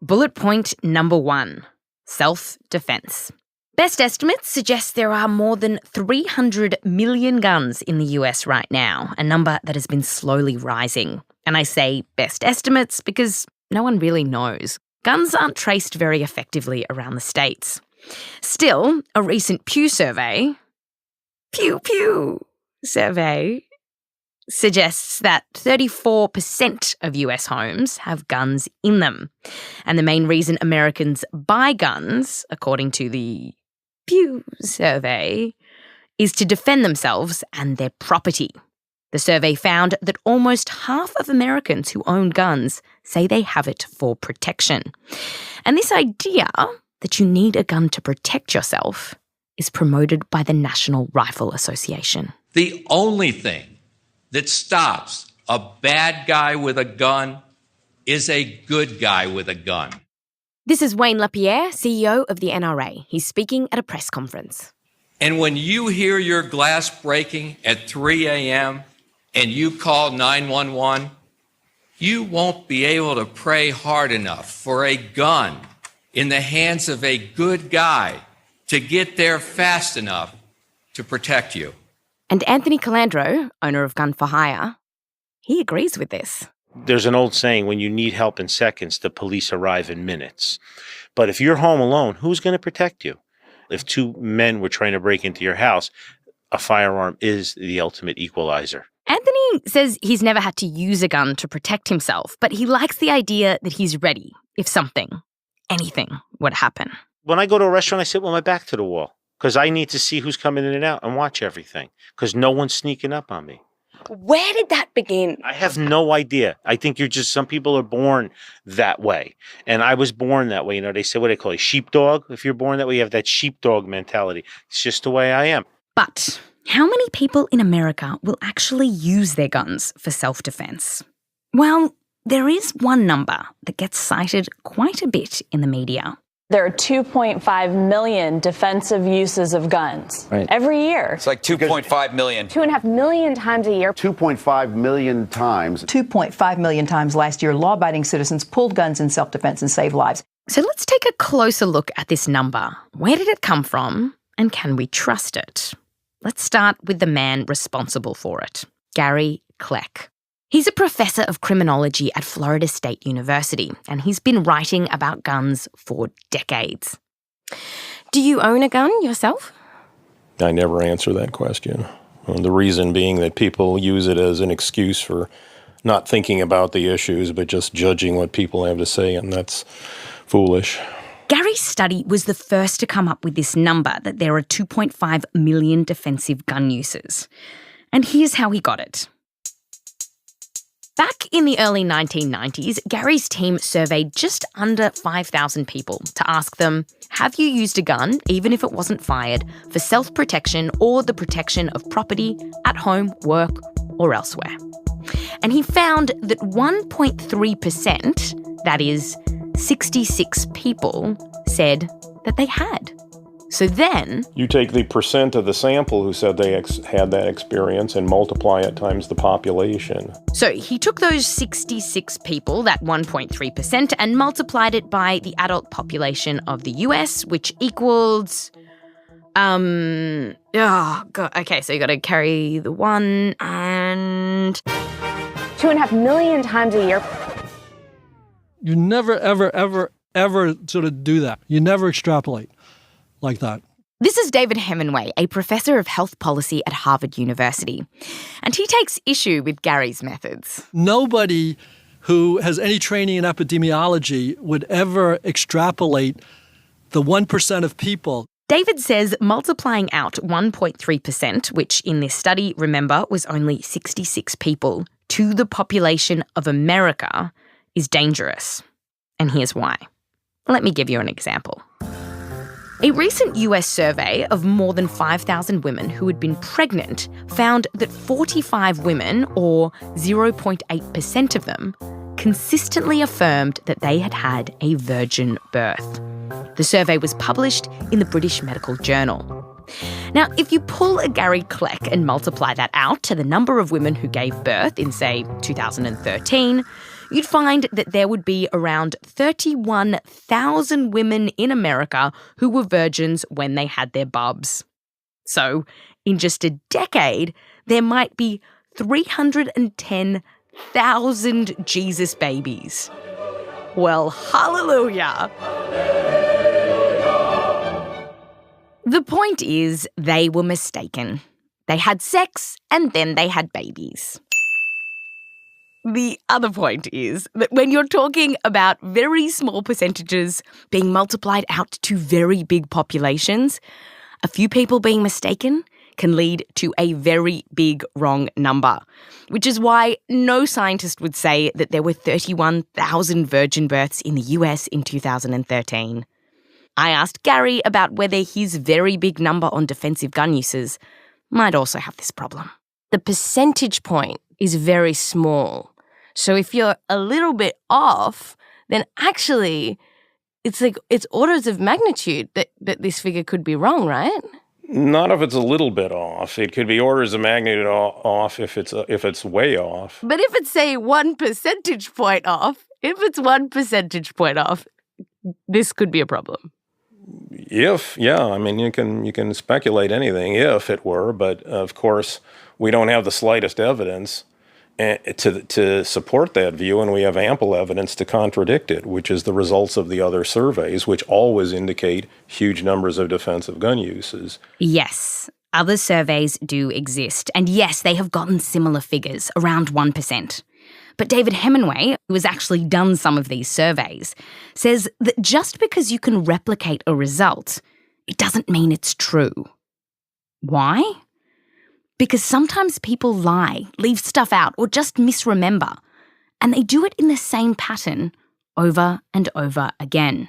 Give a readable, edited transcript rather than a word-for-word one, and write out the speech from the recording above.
Bullet point number 1, self-defense. Best estimates suggest there are more than 300 million guns in the US right now, a number that has been slowly rising. And I say best estimates because no one really knows. Guns aren't traced very effectively around the states. Still, a recent Pew survey suggests that 34% of US homes have guns in them. And the main reason Americans buy guns, according to the Pew survey, is to defend themselves and their property. The survey found that almost half of Americans who own guns say they have it for protection. And this idea that you need a gun to protect yourself is promoted by the National Rifle Association. The only thing that stops a bad guy with a gun is a good guy with a gun. This is Wayne LaPierre, CEO of the NRA. He's speaking at a press conference. And when you hear your glass breaking at 3 a.m. and you call 911, you won't be able to pray hard enough for a gun in the hands of a good guy to get there fast enough to protect you. And Anthony Calandro, owner of Gun for Hire, he agrees with this. There's an old saying, when you need help in seconds, the police arrive in minutes. But if you're home alone, who's going to protect you? If two men were trying to break into your house, a firearm is the ultimate equalizer. Anthony says he's never had to use a gun to protect himself, but he likes the idea that he's ready if anything would happen. When I go to a restaurant, I sit with my back to the wall because I need to see who's coming in and out and watch everything because no one's sneaking up on me. Where did that begin? I have no idea. I think some people are born that way. And I was born that way. They say, what do they call it? Sheepdog? If you're born that way, you have that sheepdog mentality. It's just the way I am. But how many people in America will actually use their guns for self-defense? Well, there is one number that gets cited quite a bit in the media. There are 2.5 million defensive uses of guns every year. It's like 2.5 million. 2.5 million times a year. 2.5 million times. 2.5 million times last year, law-abiding citizens pulled guns in self-defense and saved lives. So let's take a closer look at this number. Where did it come from, and can we trust it? Let's start with the man responsible for it, Gary Kleck. He's a professor of criminology at Florida State University, and he's been writing about guns for decades. Do you own a gun yourself? I never answer that question. The reason being that people use it as an excuse for not thinking about the issues, but just judging what people have to say, and that's foolish. Gary's study was the first to come up with this number, that there are 2.5 million defensive gun users. And here's how he got it. Back in the early 1990s, Gary's team surveyed just under 5,000 people to ask them, have you used a gun, even if it wasn't fired, for self-protection or the protection of property at home, work, or elsewhere? And he found that 1.3%, that is, 66 people, said that they had. So then you take the percent of the sample who said they had that experience and multiply it times the population. So he took those 66 people, that 1.3%, and multiplied it by the adult population of the US, which equals, okay, so you got to carry the 1 and 2.5 million times a year. You never, ever sort of do that. You never extrapolate like that. This is David Hemenway, a professor of health policy at Harvard University. And he takes issue with Gary's methods. Nobody who has any training in epidemiology would ever extrapolate the 1% of people. David says multiplying out 1.3%, which in this study, remember, was only 66 people, to the population of America is dangerous. And here's why. Let me give you an example. A recent US survey of more than 5,000 women who had been pregnant found that 45 women, or 0.8% of them, consistently affirmed that they had had a virgin birth. The survey was published in the British Medical Journal. Now, if you pull a Gary Kleck and multiply that out to the number of women who gave birth in, say, 2013, you'd find that there would be around 31,000 women in America who were virgins when they had their bubs. So, in just a decade, there might be 310,000 Jesus babies. Well, hallelujah! The point is, they were mistaken. They had sex and then they had babies. The other point is that when you're talking about very small percentages being multiplied out to very big populations, a few people being mistaken can lead to a very big wrong number, which is why no scientist would say that there were 31,000 virgin births in the US in 2013. I asked Gary about whether his very big number on defensive gun uses might also have this problem. The percentage point is very small. So if you're a little bit off, then actually it's orders of magnitude that this figure could be wrong, right? Not if it's a little bit off. It could be orders of magnitude off if it's way off. But if it's, say, 1 percentage point off, this could be a problem. You can speculate anything if it were, but of course we don't have the slightest evidence to support that view, and we have ample evidence to contradict it, which is the results of the other surveys, which always indicate huge numbers of defensive gun uses. Yes, other surveys do exist, and yes, they have gotten similar figures, around 1%. But David Hemenway, who has actually done some of these surveys, says that just because you can replicate a result, it doesn't mean it's true. Why? Because sometimes people lie, leave stuff out, or just misremember, and they do it in the same pattern over and over again.